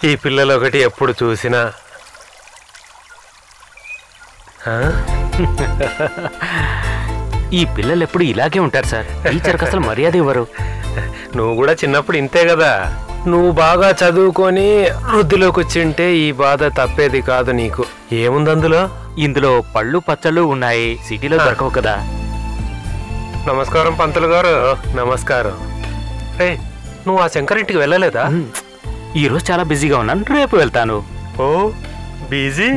ఈ పిల్లలు ఒకటి ఎప్పుడు చూసినా ఈ పిల్లలు ఎప్పుడు ఇలాగే ఉంటారు సార్. టీచర్కి అసలు మర్యాద ఇవ్వరు. నువ్వు కూడా చిన్నప్పుడు ఇంతే కదా. నువ్వు బాగా చదువుకొని వృద్ధిలోకి వచ్చింటే ఈ బాధ తప్పేది కాదు నీకు. ఏముంది అందులో? ఇందులో పళ్ళు పచ్చళ్ళు ఉన్నాయి, సిటీలో దొరకవు కదా. నమస్కారం పంతులు గారు. నమస్కారం. రే, నువ్వు ఆ శంకరింటికి వెళ్ళలేదా? ఈరోజు చాలా బిజీగా ఉన్నాను, రేపు వెళ్తాను. ఓ బిజీ.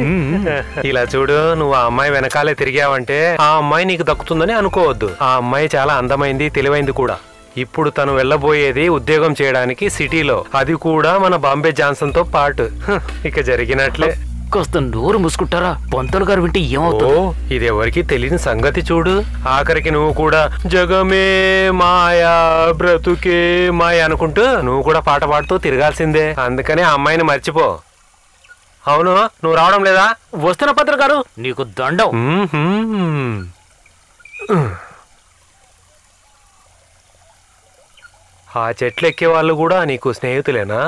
ఇలా చూడు, నువ్వు ఆ అమ్మాయి వెనకాలే తిరిగావంటే ఆ అమ్మాయి నీకు దక్కుతుందని అనుకోవద్దు. ఆ అమ్మాయి చాలా అందమైంది, తెలివైంది కూడా. ఇప్పుడు తను వెళ్ళబోయేది ఉద్యోగం చేయడానికి సిటీలో, అది కూడా మన బాంబే జాన్సన్ తో పాటు. ఇక జరిగినట్లే. కాస్త నోరు మూసుకుంటారా? పంతులు గారు వింటే ఏమవుతుందో. ఇది ఎవరికి తెలియని సంగతి. చూడు, ఆఖరికి నువ్వు కూడా జగమే మాయా బ్రతుకే మాయ అనుకుంటూ నువ్వు కూడా పాట పాడుతూ తిరగాల్సిందే. అందుకనే ఆ అమ్మాయిని మర్చిపో. అవును, నువ్వు రావడం లేదా? వస్తున్న పంతులు గారు, నీకు దండం. ఆ చెట్లు ఎక్కే వాళ్ళు కూడా నీకు స్నేహితులేనా?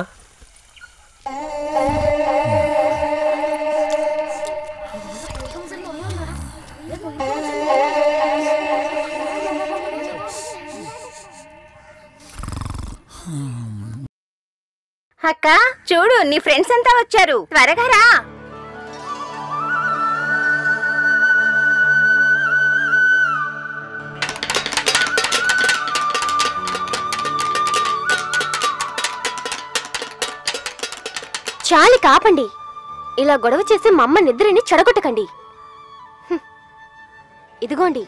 అక్క చూడు, నీ ఫ్రెండ్స్ అంతా వచ్చారు, త్వరగా రా. చాలి కాపండి. ఇలా గొడవ చేసి మా అమ్మ నిద్రని చెడగొట్టకండి. ఇదిగోండి.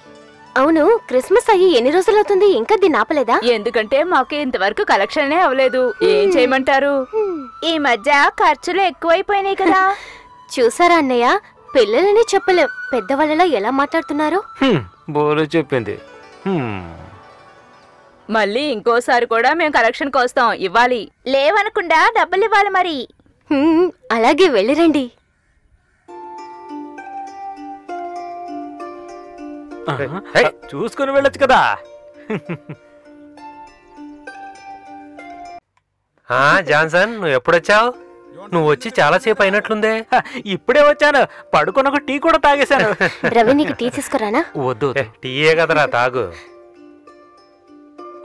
అవును, క్రిస్మస్ అయ్యి ఎన్ని రోజులవుతుంది? ఇంకా దీన్ని ఆపలేదా? ఎందుకంటే మాకు ఇంతవరకు కలెక్షనే అవ్వలేదు. ఏం చేయమంటారు? ఈ మధ్య ఖర్చులు ఎక్కువైపోయినాయి కదా. చూసారా అన్నయ్య, పిల్లలని చెప్పలేం, పెద్దవాళ్ళలా ఎలా మాట్లాడుతున్నారు. బోలు చెప్పింది. మళ్ళీ ఇంకోసారి కూడా మేము కలెక్షన్కి వస్తాం, ఇవ్వాలి. లేవనకుండా డబ్బులు ఇవ్వాలి మరి. అలాగే వెళ్ళిరండి. చూసుకుని వెళ్ళొచ్చు కదా. జాన్సన్, నువ్వు ఎప్పుడొచ్చావు? నువ్వు వచ్చి చాలాసేపు అయినట్లుందే. ఇప్పుడే వచ్చాను, పడుకున్న టీ కూడా తాగేశాను. రవి, నీకు టీ తీసుకురానా? వద్దు, టీయే కదరా, తాగు.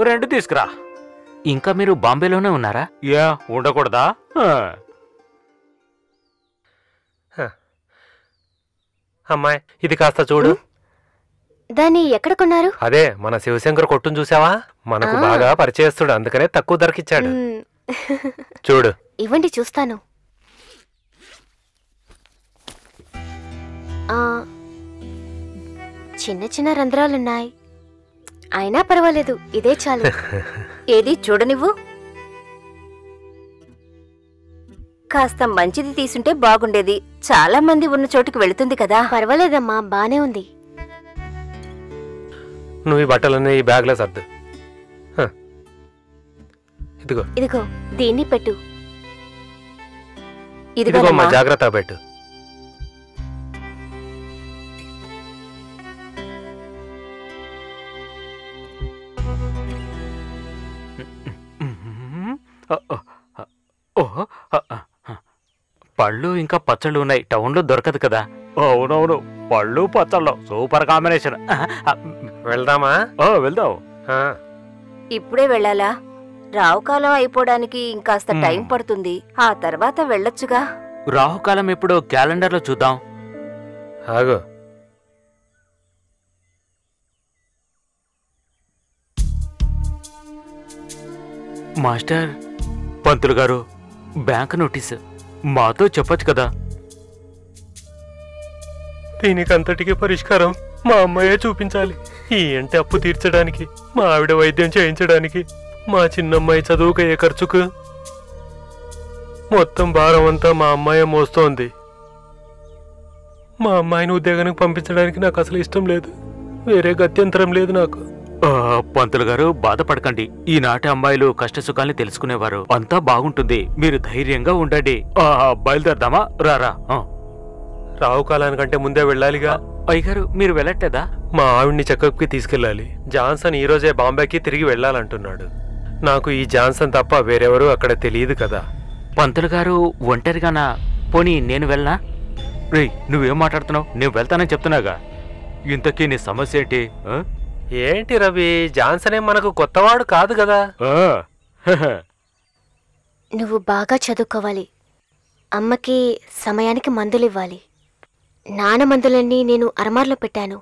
2 తీసుకురా. ఇంకా మీరు బాంబేలోనే ఉన్నారా? ఉండకూడదా? అమ్మాయి, ఇది కాస్త చూడు. దాన్ని ఎక్కడ కొన్నారు? అదే మన శివశంకర్ కొట్టును చూసావా? మనకు బాగా పరిచయస్తుడు, అందుకనే తక్కువ ధరకిచ్చాడు. చూడు. ఇవ్వండి, చూస్తాను. చిన్న చిన్న రంధ్రాలున్నాయి, అయినా పర్వాలేదు, ఇదే చాలు. ఏది చూడనివ్వు. కాస్త మంచిది తీసుంటే బాగుండేది. చాలా మంది ఉన్న చోటుకి వెళుతుంది కదా. పర్వాలేదమ్మా, బానే ఉంది. నువ్వు ఈ బట్టలన్నీ ఈ బ్యాగ్లో సర్దు. ఇదిగో ఇదిగో, దీన్ని పెట్టు. ఇదిగో మా జాగ్రత్త పెట్టు. పళ్ళు ఇంకా పచ్చళ్ళు ఉన్నాయి, టౌన్లో దొరకదు కదా. అవునవును, పళ్ళు పచ్చళ్ళు సూపర్ కాంబినేషన్. వెళ్దామా? వెళ్దాం. ఇప్పుడే వెళ్ళాలా? రావుకాలం అయిపోవడానికి ఇంకాస్త టైం పడుతుంది. ఆ తర్వాత వెళ్ళొచ్చుగా. రాహుకాలం ఎప్పుడో క్యాలెండర్లో చూద్దాం. ఆగు. మాస్టర్, పంతులు గారు బ్యాంక్ నోటీస్ మాతో చెప్పొచ్చు కదా. దీనికంతటికి పరిష్కారం మా అమ్మాయే చూపించాలి. ఈ అంటే అప్పు తీర్చడానికి, మా ఆవిడ వైద్యం చేయించడానికి, మా చిన్నమ్మాయి చదువుకయ్యే ఖర్చుకు మొత్తం భారం అంతా మా అమ్మాయే మోస్తోంది. మా అమ్మాయిని ఉద్యోగానికి పంపించడానికి నాకు అసలు ఇష్టం లేదు. వేరే గత్యంతరం లేదు నాకు. పంతులు గారు, బాధపడకండి. ఈనాటి అమ్మాయిలు కష్ట సుఖాల్ని తెలుసుకునేవారు. అంతా బాగుంటుంది, మీరు ధైర్యంగా ఉండండి. బయలుదేరదామా? రారా. రావుకాలానికంటే ముందే వెళ్ళాలిగా. అయ్యగారు, మీరు వెళ్ళట్లేదా? మా ఆవిడ్ని చెకప్కి తీసుకెళ్ళాలి. జాన్సన్ ఈ రోజే బాంబేకి తిరిగి వెళ్ళాలంటున్నాడు. నాకు ఈ జాన్సన్ తప్ప వేరెవరూ అక్కడ తెలియదు కదా. పంతులు గారు ఒంటరిగానా? పోనీ నేను వెళ్ళనా? రేయ్, నువ్వేం మాట్లాడుతున్నావు? నేను వెళ్తానని చెప్తున్నాగా. ఇంతకీ నీ సమస్య ఏంటి? ఏంటి రవి, జాన్సన్ మనకు కొత్తవాడు కాదు కదా. నువ్వు బాగా చదువుకోవాలి. అమ్మకి సమయానికి మందులు ఇవ్వాలి. నాన్న మందులన్నీ నేను అరమార్లో పెట్టాను.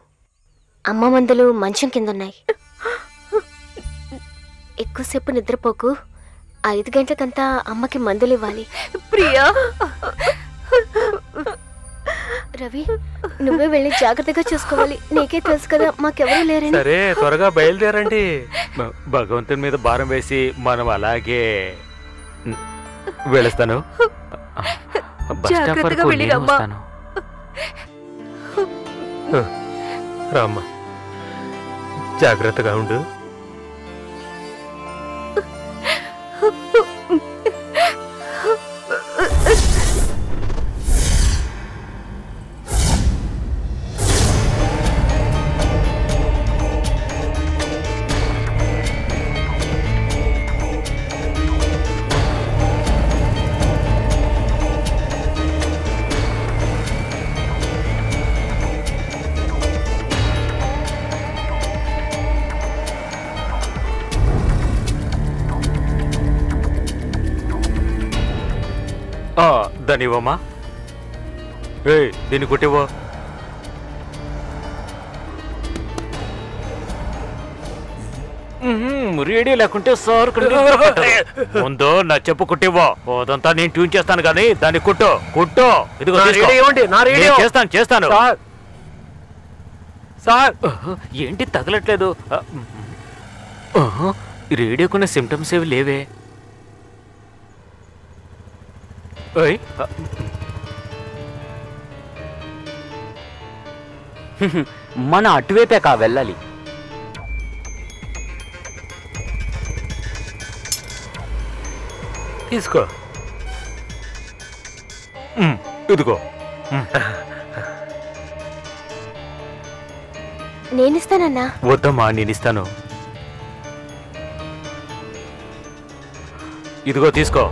అమ్మ మందులు మంచం కిందున్నాయి. ఎక్కువసేపు నిద్రపోకు. 5 గంటలకంతా అమ్మకి మందులు ఇవ్వాలి. ప్రియా, రవి, నువ్వే వెళ్ళి జాగ్రత్తగా చూసుకోవాలి. నీకే తెలుసు కదా మాకెవరూ లేరని. సరే, త్వరగా బయలుదేరండి. భగవంతుని మీద భారం వేసి మనం అలాగే వెళ్ళొస్తాను. బస్ స్టాప్ వరకు నేను వస్తాను. రామ్మ, జాగ్రత్తగా ఉండు. దాన్ని ఇవ్వమ్మా. దీన్ని కొట్టివ్వ. రేడియో లేకుంటే సార్ ముందు నా చెప్పు కుట్టివ్వ. అదంతా నేను ట్యూన్ చేస్తాను కానీ దాన్ని కుట్టు కుట్టు. ఇదిగో చేస్తాను. సార్, ఏంటి తగలట్లేదు? రేడియోకున్న సిమ్టమ్స్ ఏవి లేవే. మన అటువైపే కా వెళ్ళాలి. తీసుకో. ఇదిగో. నేనిస్తానన్నా. వద్దమ్మా, నేనిస్తాను. ఇదిగో తీసుకో.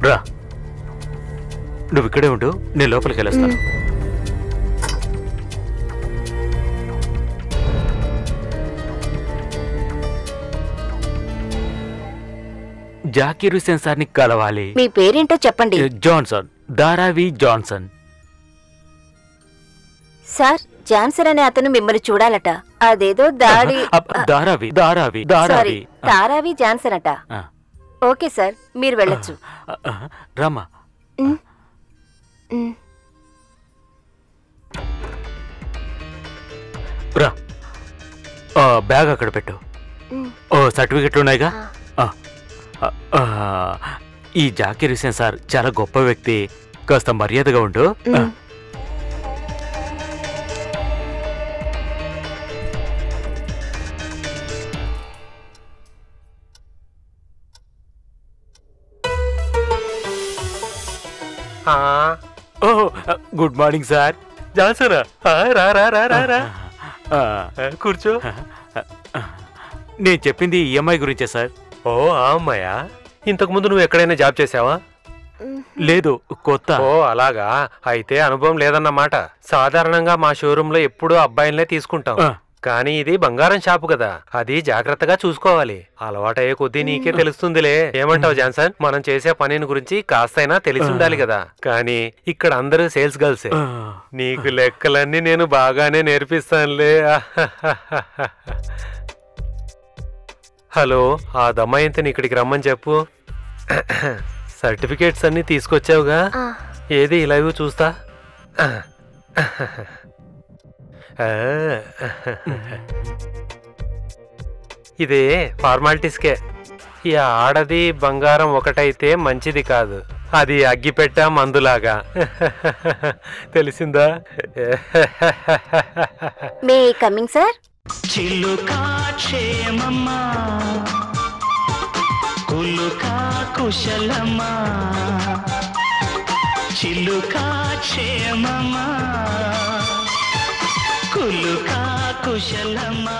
రా, నువ్వు ఇక్కడే ఉండు, నేను లోపలికి వెళ్ళొస్తాను. జాకీర్ హుస్సేన్ సార్ని కలవాలి. మీ పేరేంటో చెప్పండి. Johnson, Dharavi Johnson. Sir, Johnson అనే అతను మిమ్మల్ని చూడాలట. అదేదో దాడి. ధారావి ధారావి సారీ, ధారావి తారావి జాన్సన్ అట. ఓకే సార్, మీరు వెళ్ళొచ్చు. రామా. రా, బ్యాగ్ అక్కడ పెట్టు. సర్టిఫికెట్లు ఉన్నాయిగా. ఈ జాకీర్ హుస్సేన్ సార్ చాలా గొప్ప వ్యక్తి. కాస్త మర్యాదగా ఉండు. Good morning sir. జాన్సన్, రా రా రా రా రా, కూర్చో. నేను చెప్పింది ఈఎంఐ గురించే సార్. ఓ, ఆ అమ్మాయా? ఇంతకు ముందు నువ్వు ఎక్కడైనా జాబ్ చేసావా? లేదు, కొత్త. ఓ, అలాగా. అయితే అనుభవం లేదన్నమాట. సాధారణంగా మా షోరూమ్ లో ఎప్పుడూ అబ్బాయిలనే తీసుకుంటాం. కానీ ఇది బంగారం షాపు కదా, అది జాగ్రత్తగా చూసుకోవాలి. అలవాటయ్యే కొద్దీ నీకే తెలుస్తుందిలే. ఏమంటావు జాన్సన్? మనం చేసే పనిని గురించి కాస్తైనా తెలిసి ఉండాలి కదా. కానీ ఇక్కడ అందరూ సేల్స్ గర్ల్సే. నీకు లెక్కలన్నీ నేను బాగానే నేర్పిస్తానులే. హలో, ఆ దమ్మాయింతని ఇక్కడికి రమ్మని చెప్పు. సర్టిఫికేట్స్ అన్ని తీసుకొచ్చావుగా? ఏది ఇలా చూస్తా. ఇదే ఫార్మాలిటీస్కే. ఈ ఆడది బంగారం ఒకటైతే మంచిది కాదు, అది అగ్గిపెట్ట మందులాగా. తెలిసిందా? May coming sir. చిలుకా క్షేమమ్మా కులుకా కుశలమా చిలుకా క్షేమమా కులుకా కుశలమా.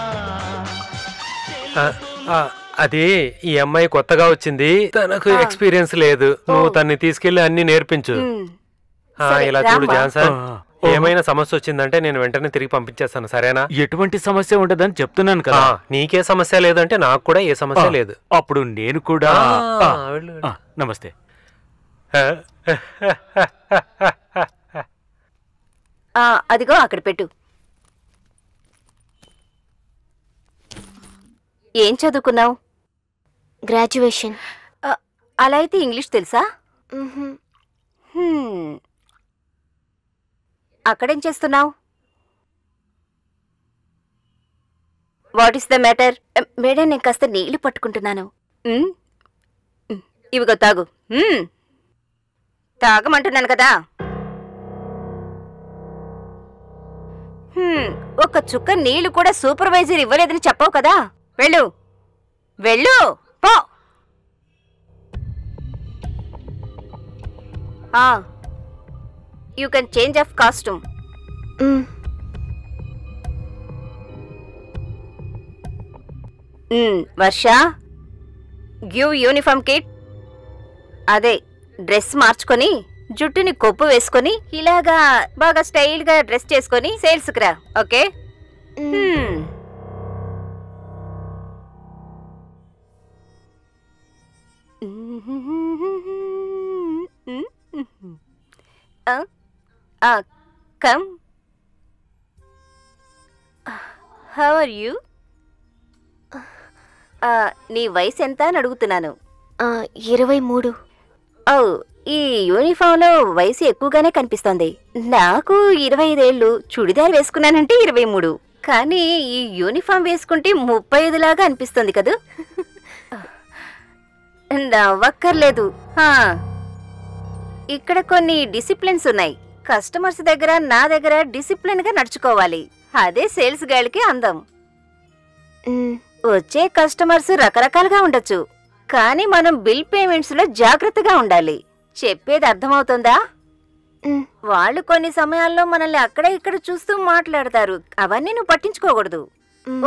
అది ఈ అమ్మాయి కొత్తగా వచ్చింది, తనకు ఎక్స్పీరియన్స్ లేదు. నువ్వు తన్ని తీసుకెళ్లి అన్ని నేర్పించు. ఇలా చూడు జాన్సన్, ఏమైనా సమస్య వచ్చిందంటే నేను వెంటనే తిరిగి పంపించేస్తాను, సరేనా? ఎటువంటి సమస్య ఉండదని చెప్తున్నాను కదా. నీకే సమస్య లేదంటే నాకు కూడా ఏ సమస్య లేదు. అప్పుడు నేను కూడా. నమస్తే. అదిగో అక్కడ పెట్టు. ఏం చదువుకున్నావు? గ్రాడ్యుయేషన్. అలా అయితే ఇంగ్లీష్ తెలుసా? అక్కడేం చేస్తున్నావు? What is the matter? Madam, నేను కాస్త నీళ్లు పట్టుకుంటున్నాను. ఇవిగో తాగు. తాగమంటున్నాను కదా. ఒక చుక్క నీళ్లు కూడా సూపర్వైజర్ ఇవ్వలేదని చెప్పావు కదా. వెళ్ళు వెళ్ళు పో. You can change of costume. Varsha, give uniform kit. అదే డ్రెస్ మార్చుకొని జుట్టుని కొప్పు వేసుకొని ఇలాగా బాగా స్టైల్ గా డ్రెస్ చేసుకొని సేల్స్ కి రా. Okay? Come. How are you? నీ వయసు ఎంత అని అడుగుతున్నాను. 23. ఓ, ఈ యూనిఫామ్ లో వయసు ఎక్కువగానే కనిపిస్తోంది. నాకు 25 ఏళ్ళు. చుడిదార్ వేసుకున్నానంటే 23. కానీ ఈ యూనిఫామ్ వేసుకుంటే 35 లాగా అనిపిస్తుంది కదూ. నవ్వక్కర్లేదు. ఇక్కడ కొన్ని డిసిప్లిన్స్ ఉన్నాయి. కస్టమర్స్ దగ్గర, నా దగ్గర డిసిప్లిన్ గా నడుచుకోవాలి. అదే సేల్స్ గర్ల్కి అందం. వచ్చే కస్టమర్స్ రకరకాలుగా ఉండొచ్చు, కానీ మనం బిల్ పేమెంట్స్ లో జాగ్రత్తగా ఉండాలి. చెప్పేది అర్థమవుతుందా? వాళ్ళు కొన్ని సమయాల్లో మనల్ని అక్కడ ఇక్కడ చూస్తూ మాట్లాడతారు. అవన్నీ నువ్వు పట్టించుకోకూడదు.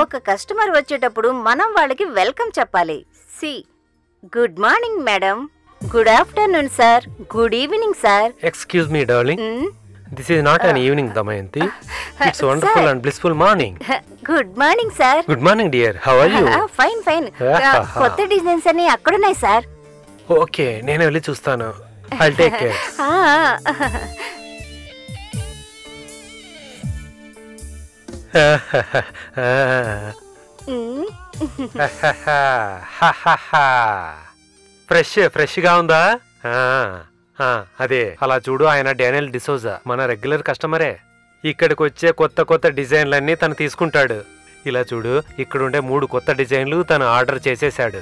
ఒక కస్టమర్ వచ్చేటప్పుడు మనం వాళ్ళకి వెల్కమ్ చెప్పాలి. See, good morning madam, good afternoon sir, good evening sir. Excuse me darling, this is not an evening, Damayanti. It's wonderful and blissful morning. Good morning sir. Good morning dear, how are you? Fine fine. కొత్త designs అన్ని అక్కడ ఉన్నాయి sir. Okay, నేను వెళ్ళి చూస్తాను. I'll take care. Fresh గా ఉందా? అదే, అలా చూడు. ఆయన డానియల్ డిసోజా, మన రెగ్యులర్ కస్టమరే. ఇక్కడికి వచ్చే కొత్త డిజైన్లన్నీ తను తీసుకుంటాడు. ఇలా చూడు, ఇక్కడుండే 3 కొత్త డిజైన్లు తను ఆర్డర్ చేసేశాడు.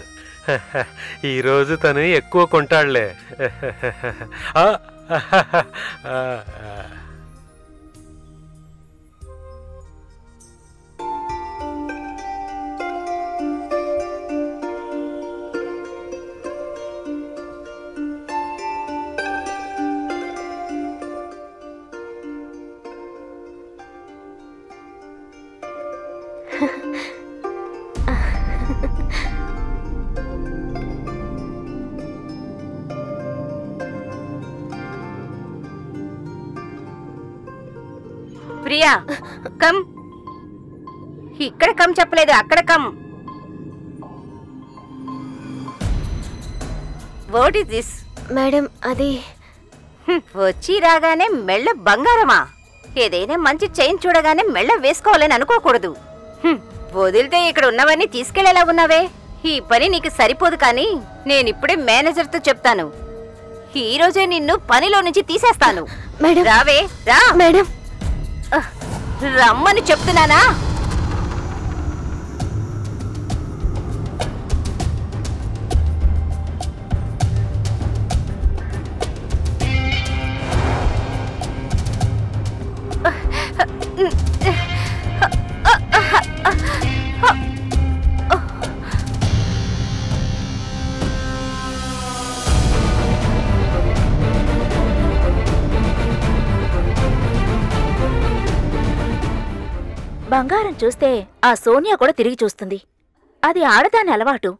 ఈ రోజు తను ఎక్కువ కొంటాడులే. ప్రియా, కమ్. ఇక్కడ కమ్ చెప్పలేదు, అక్కడ come. What is this? Madam, అది వచ్చి రాగానే మెళ్ళ బంగారమా? ఏదైనా మంచి చైన్ చూడగానే మెళ్ళ వేసుకోవాలని అనుకోకూడదు. వదిలితే ఇక్కడ ఉన్నవన్నీ తీసుకెళ్లేలా ఉన్నావే. ఈ పని నీకు సరిపోదు. కానీ నేనిప్పుడే మేనేజర్తో చెప్తాను. ఈ రోజే నిన్ను పనిలో నుంచి తీసేస్తాను. రావే, రా. మేడం, రమ్మని చెప్తున్నానా? బంగారం చూస్తే ఆ సోనియా కూడా తిరిగి చూస్తుంది. అది ఆడదాని అలవాటు.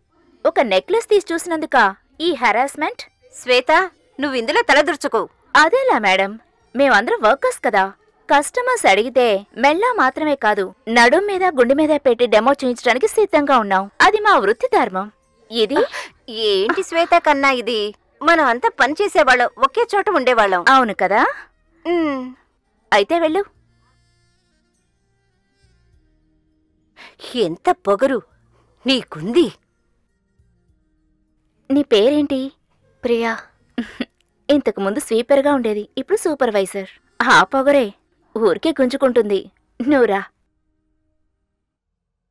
ఒక నెక్లెస్ తీసి చూసినందుక ఈ హెరాస్మెంట్? శ్వేత, నువ్వు ఇందులో తలదూర్చుకో. అదేలా మేడం, మేమందరం వర్కర్స్ కదా. కస్టమర్స్ అడిగితే మెళ్ళ మాత్రమే కాదు, నడుం మీద గుండె మీద పెట్టి డెమో చేయించడానికి సిద్ధంగా ఉన్నాం. అది మా వృత్తి ధర్మం. ఇది ఏంటి శ్వేత కన్నా ఇది? మనం అంతా పనిచేసేవాళ్ళం, ఒకే చోట ఉండేవాళ్ళం. అవును కదా? అయితే వెళ్ళు. ఎంత పొగరు నీకుంది. నీ పేరేంటి? ప్రియా. ఇంతకు ముందు స్వీపర్గా ఉండేది, ఇప్పుడు సూపర్వైజర్. ఆ పొగరే ఊరికే గుంజుకుంటుంది. నువ్వురా.